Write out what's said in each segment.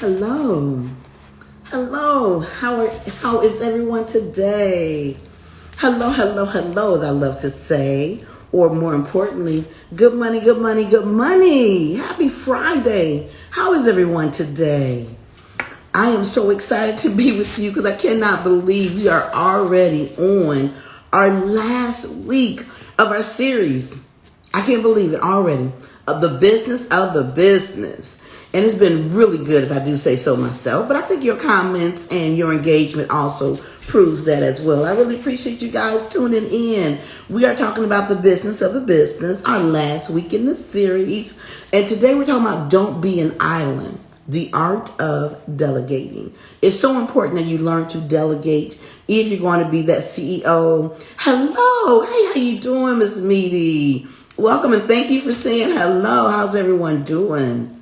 Hello. Hello. How is everyone today? Hello, hello, hello, as I love to say. Or more importantly, good money, good money, good money. Happy Friday. How is everyone today? I am so excited to be with you because I cannot believe we are already on our last week of our series. I can't believe it already. Of the business of the business. And it's been really good, if I do say so myself. But I think your comments and your engagement also proves that as well. I really appreciate you guys tuning in. We are talking about the business of the business, our last week in the series. And today we're talking about don't be an island, the art of delegating. It's so important that you learn to delegate if you're going to be that CEO. Hello. Hey, how you doing, Miss Meaty? Welcome and thank you for saying hello. How's everyone doing?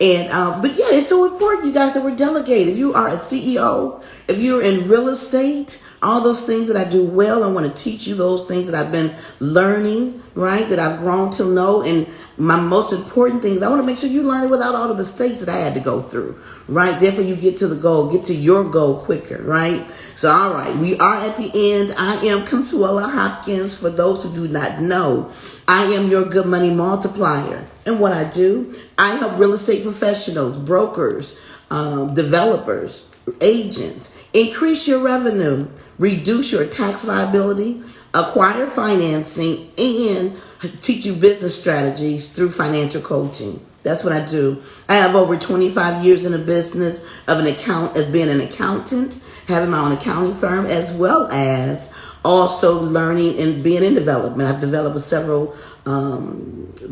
And but yeah, it's so important, you guys, that we're delegated. If you are a CEO, if you're in real estate, all those things that I do well, I want to teach you those things that I've been learning, right? That I've grown to know. And my most important thing is I want to make sure you learn it without all the mistakes that I had to go through, right? Therefore, you get to the goal, get to your goal quicker, right? So, all right, we are at the end. I am Consuela Hopkins. For those who do not know, I am your good money multiplier. And what I do, I help real estate professionals, brokers, developers, agents, increase your revenue, reduce your tax liability, acquire financing, and teach you business strategies through financial coaching. That's what I do. I have over 25 years in the business of being an accountant, having my own accounting firm, as well as also learning and being in development. I've developed several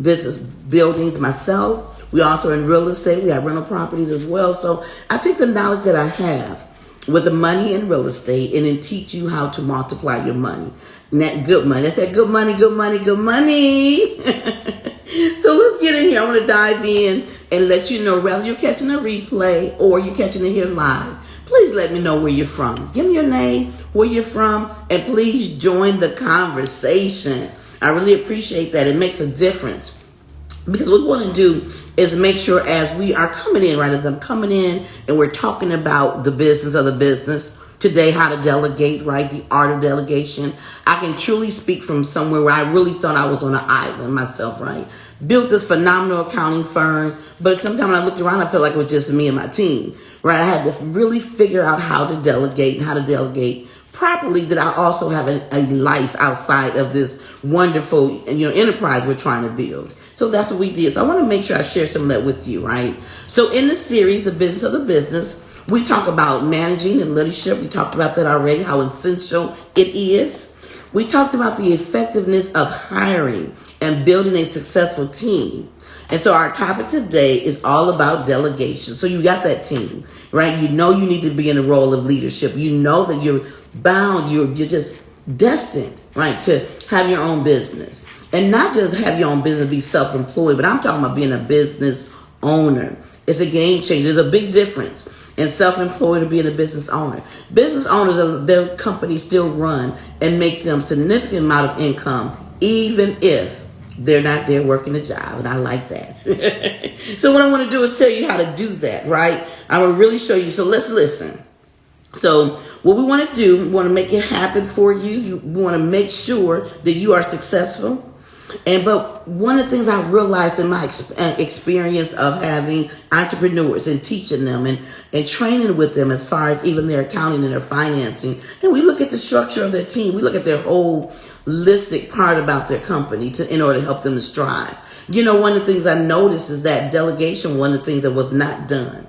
business buildings myself. We also are in real estate. We have rental properties as well. So I take the knowledge that I have with the money in real estate and then teach you how to multiply your money. And that good money. That's that good money, good money, good money. So let's get in here. I want to dive in and let you know whether you're catching a replay or you're catching it here live. Please let me know where you're from. Give me your name, where you're from, and please join the conversation. I really appreciate that. It makes a difference. Because what we want to do is make sure as we are coming in, right, as I'm coming in and we're talking about the business of the business, today how to delegate, right, the art of delegation. I can truly speak from somewhere where I really thought I was on an island myself, right? Built this phenomenal accounting firm, but sometimes when I looked around, I felt like it was just me and my team, right? I had to really figure out how to delegate and how to delegate properly, that I also have a life outside of this wonderful, enterprise we're trying to build. So that's what we did. So I want to make sure I share some of that with you, right? So in the series, The Business of the Business, we talk about managing and leadership. We talked about that already, how essential it is. We talked about the effectiveness of hiring and building a successful team. And so our topic today is all about delegation. So you got that team, right? You know you need to be in a role of leadership. You know that you're bound, you're just destined, right, to have your own business. And not just have your own business, be self-employed, but I'm talking about being a business owner. It's a game changer. There's a big difference in self-employed and being a business owner. Business owners, their companies still run and make them significant amount of income, even if they're not there working a job. And I like that. So what I want to do is tell you how to do that, right? I will really show you. So let's listen. So what we want to do, we want to make it happen for you. We want to make sure that you are successful. But one of the things I realized in my experience of having entrepreneurs and teaching them and training with them as far as even their accounting and their financing, and we look at the structure of their team, we look at their whole holistic part about their company in order to help them to strive. One of the things I noticed is that delegation, one of the things that was not done.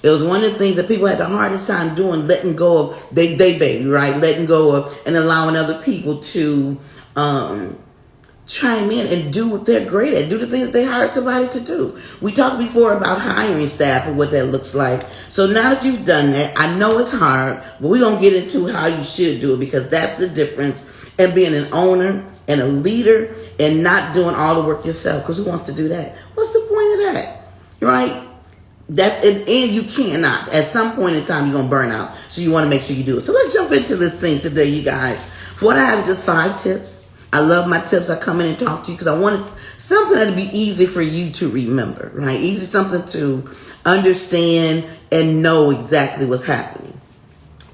It was one of the things that people had the hardest time doing, letting go of they baby, right? Letting go of and allowing other people to chime in and do what they're great at, do the things that they hired somebody to do. We talked before about hiring staff and what that looks like. So now that you've done that, I know it's hard, but we're going to get into how you should do it, because that's the difference in being an owner and a leader and not doing all the work yourself, because who wants to do that? What's the point of that, right? And you cannot. At some point in time, you're going to burn out. So you want to make sure you do it. So let's jump into this thing today, you guys. For what I have is just 5 tips. I love my tips. I come in and talk to you because I want to Something that'll be easy for you to remember, right? Easy something to understand and know exactly what's happening.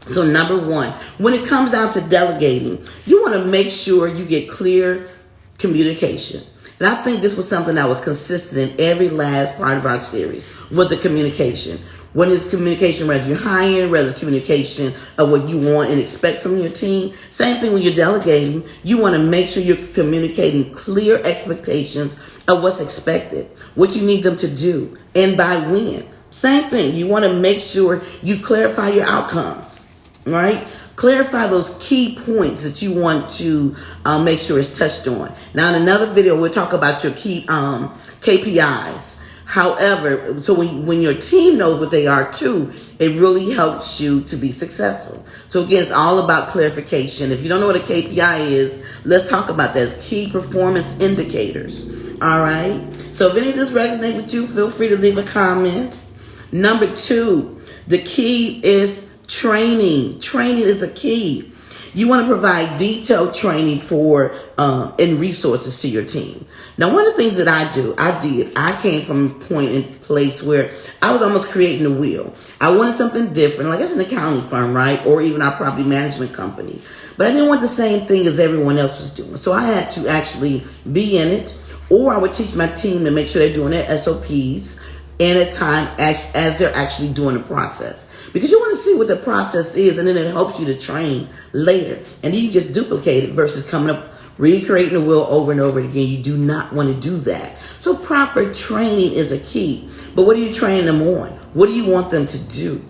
So number one, when it comes down to delegating, you want to make sure you get clear communication. And I think this was something that was consistent in every last part of our series with the communication. When it's communication, whether you're hiring, whether it's communication of what you want and expect from your team. Same thing when you're delegating. You want to make sure you're communicating clear expectations of what's expected, what you need them to do, and by when. Same thing. You want to make sure you clarify your outcomes, right? Clarify those key points that you want to make sure is touched on. Now, in another video, we'll talk about your key KPIs. However, so when your team knows what they are too, it really helps you to be successful. So again, it's all about clarification. If you don't know what a KPI is, let's talk about that. It's key performance indicators. All right. So if any of this resonates with you, feel free to leave a comment. Number two, the key is training. Training is the key. You want to provide detailed training for and resources to your team. Now, one of the things that I came from a point in place where I was almost creating the wheel. I wanted something different, like it's an accounting firm, right? Or even our property management company. But I didn't want the same thing as everyone else was doing. So I had to actually be in it, or I would teach my team to make sure they're doing their SOPs in a time as they're actually doing the process. Because you want to see what the process is, and then it helps you to train later. And then you just duplicate it versus coming up, recreating the wheel over and over again. You do not want to do that. So proper training is a key. But what are you training them on? What do you want them to do?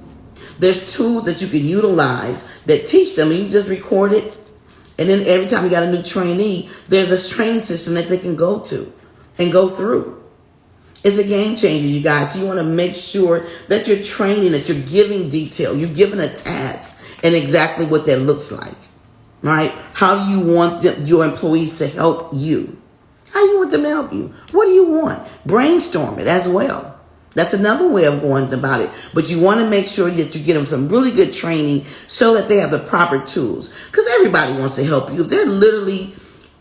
There's tools that you can utilize that teach them, and you just record it. And then every time you got a new trainee, there's a training system that they can go to and go through. It's a game changer, you guys. So you want to make sure that you're training, that you're giving detail, you're giving a task and exactly what that looks like, right? How do you want your employees to help you? How do you want them to help you? What do you want? Brainstorm it as well. That's another way of going about it. But you want to make sure that you get them some really good training so that they have the proper tools. Because everybody wants to help you. If they're literally,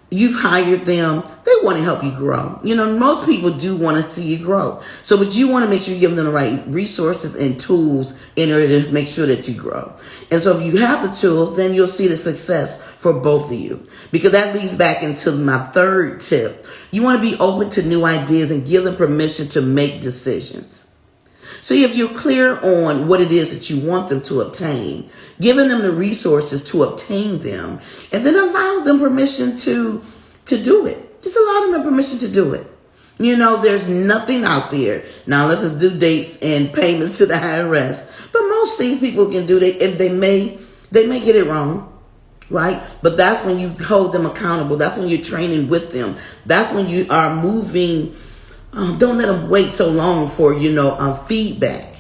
you've hired them, they want to help you grow. You know, most people do want to see you grow. So, but you want to make sure you give them the right resources and tools in order to make sure that you grow. And so if you have the tools, then you'll see the success for both of you. Because that leads back into my third tip. You want to be open to new ideas and give them permission to make decisions. So if you're clear on what it is that you want them to obtain, giving them the resources to obtain them, and then allow them permission to do it. Just allow them the permission to do it. You know, there's nothing out there. Now, unless it's due dates and payments to the IRS. But most things people can do, they may get it wrong, right? But that's when you hold them accountable. That's when you're training with them. That's when you are moving. Don't let them wait so long for, feedback.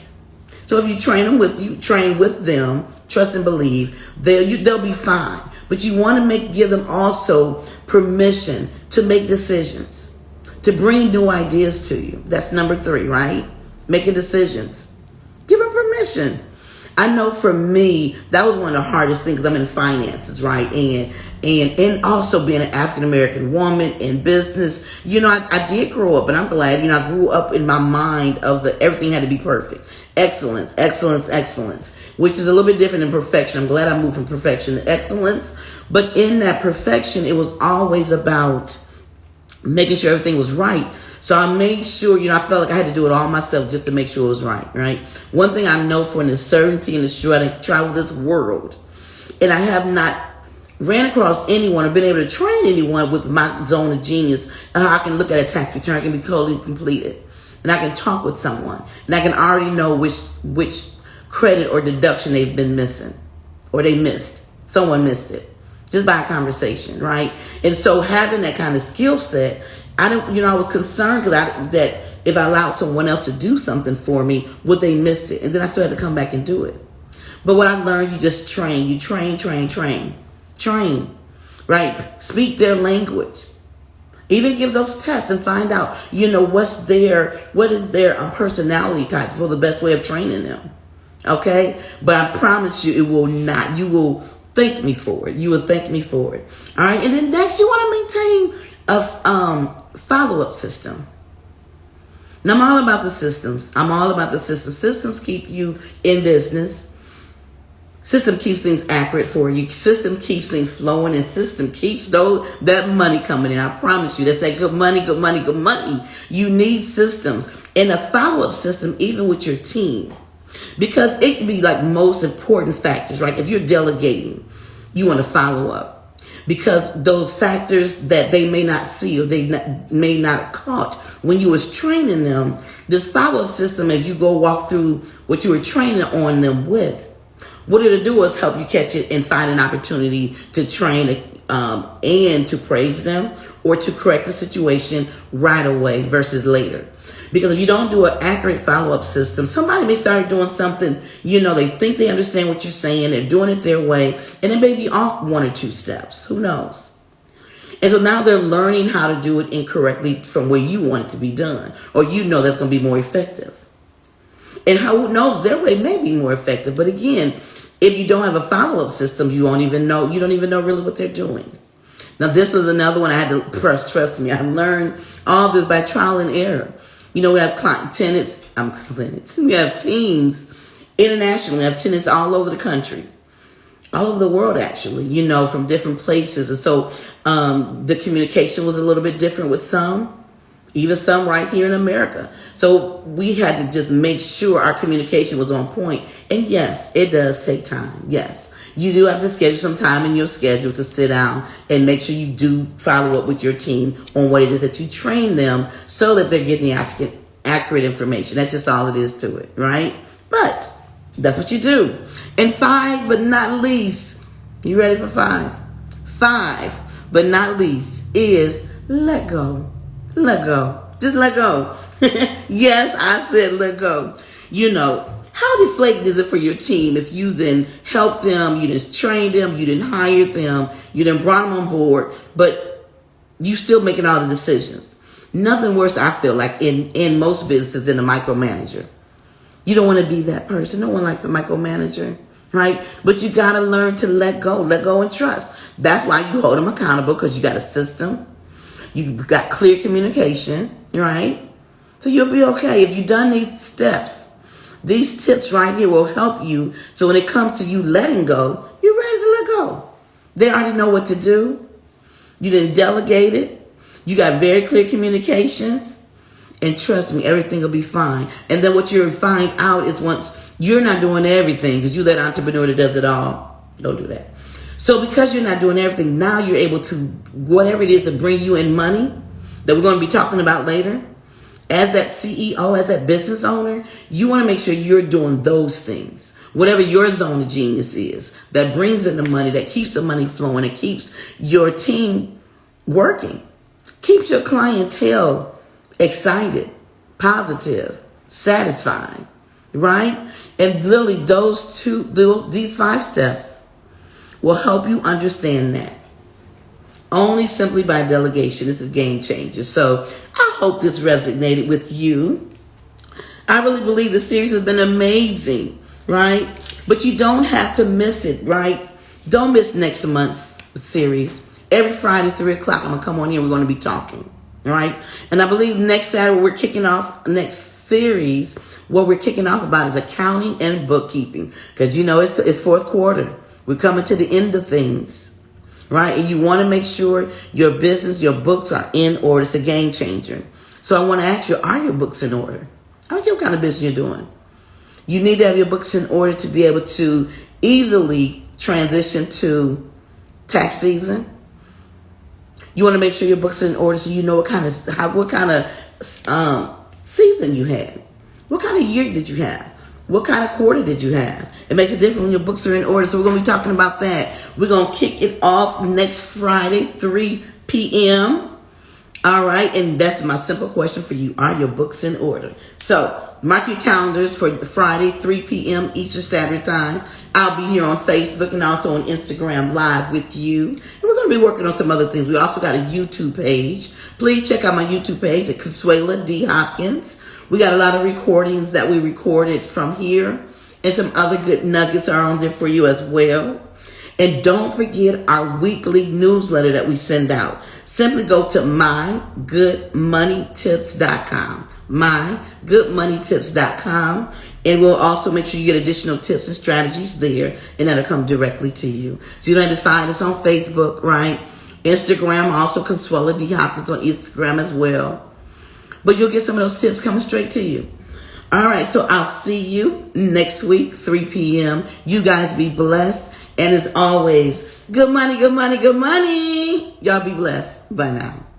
So if you train with them, trust and believe, they'll be fine. But you want to give them also permission to make decisions, to bring new ideas to you. That's number 3, right? Making decisions. Give them permission. I know for me, that was one of the hardest things. I'm in finances, right? And also being an African-American woman in business, I did grow up, and I'm glad, I grew up in my mind of everything had to be perfect. Excellence, excellence, excellence, which is a little bit different than perfection. I'm glad I moved from perfection to excellence. But in that perfection, it was always about making sure everything was right. So I made sure, I felt like I had to do it all myself just to make sure it was right? One thing I know for an certainty and assurance, I travel this world, and I have not ran across anyone or been able to train anyone with my zone of genius. I can look at a tax return, can be totally completed, and I can talk with someone, and I can already know which credit or deduction they've been missing, or they missed. Someone missed it just by a conversation, right? And so having that kind of skill set, I was concerned that if I allowed someone else to do something for me, would they miss it? And then I still had to come back and do it. But what I learned, you just train. You train, right? Speak their language. Even give those tests and find out, what is their personality type for the best way of training them. Okay? But I promise you, you will thank me for it. You will thank me for it. All right? And then next, you want to maintain a follow-up system. Now, I'm all about the systems. I'm all about the systems. Systems keep you in business. System keeps things accurate for you. System keeps things flowing, and system keeps that money coming in. I promise you, that's that good money, good money, good money. You need systems and a follow-up system, even with your team, because it can be like most important factors, right? If you're delegating, you want to follow up, because those factors that they may not see or may not have caught when you was training them, this follow-up system, as you go walk through what you were training on them with, what it'll do is help you catch it and find an opportunity to train and to praise them or to correct the situation right away versus later. Because if you don't do an accurate follow-up system, somebody may start doing something, they think they understand what you're saying, they're doing it their way, and it may be off 1 or 2 steps. Who knows? And so now they're learning how to do it incorrectly from where you want it to be done, or that's going to be more effective. And who knows, their way may be more effective. But again, if you don't have a follow-up system, you don't even know really what they're doing. Now, this was another one I had to trust me. I learned all this by trial and error. We have we have teams internationally. We have tenants all over the country, all over the world, actually, from different places. And so the communication was a little bit different with some. Even some right here in America. So we had to just make sure our communication was on point. And yes, it does take time. Yes, you do have to schedule some time in your schedule to sit down and make sure you do follow up with your team on what it is that you train them so that they're getting the accurate information. That's just all it is to it, right? But that's what you do. And 5, but not least, you ready for 5? 5, but not least, is let go. Let go. Just let go. Yes, I said let go. How deflating is it for your team if you then help them, you didn't train them, you didn't hire them, you didn't brought them on board, but you still making all the decisions? Nothing worse, I feel like, in most businesses than a micromanager. You don't want to be that person. No one likes a micromanager, right? But you got to learn to let go and trust. That's why you hold them accountable, because you got a system. You've got clear communication, right? So you'll be okay. If you've done these steps, these tips right here will help you. So when it comes to you letting go, you're ready to let go. They already know what to do. You didn't delegate it. You got very clear communications. And trust me, everything will be fine. And then what you'll find out is once you're not doing everything, because you're that entrepreneur that does it all. Don't do that. So because you're not doing everything, now you're able to, whatever it is to bring you in money, that we're going to be talking about later, as that CEO, as that business owner, you want to make sure you're doing those things. Whatever your zone of genius is, that brings in the money, that keeps the money flowing, that keeps your team working, keeps your clientele excited, positive, satisfied, right? And literally these 5 steps will help you understand that. Only simply by delegation is a game changer. So I hope this resonated with you. I really believe the series has been amazing, right? But you don't have to miss it, right? Don't miss next month's series. Every Friday, 3 o'clock, I'm going to come on here. We're going to be talking, right? And I believe next Saturday, we're kicking off next series. What we're kicking off about is accounting and bookkeeping. Because, it's fourth quarter. We're coming to the end of things, right? And you want to make sure your business, your books are in order. It's a game changer. So I want to ask you, are your books in order? I don't care what kind of business you're doing. You need to have your books in order to be able to easily transition to tax season. You want to make sure your books are in order so you know what kind of season you had. What kind of year did you have? What kind of quarter did you have? It makes a difference when your books are in order. So we're going to be talking about that. We're going to kick it off next Friday, 3 p.m. All right. And that's my simple question for you. Are your books in order? So mark your calendars for Friday, 3 p.m. Eastern Standard Time. I'll be here on Facebook and also on Instagram Live with you. And we're going to be working on some other things. We also got a YouTube page. Please check out my YouTube page at Consuela D. Hopkins. We got a lot of recordings that we recorded from here. And some other good nuggets are on there for you as well. And don't forget our weekly newsletter that we send out. Simply go to mygoodmoneytips.com. mygoodmoneytips.com. And we'll also make sure you get additional tips and strategies there, and that'll come directly to you. So you don't have to find us on Facebook, right? Instagram, also Consuela D. Hopkins on Instagram as well. But you'll get some of those tips coming straight to you. All right, so I'll see you next week, 3 p.m. You guys be blessed. And as always, good money, good money, good money. Y'all be blessed. Bye now.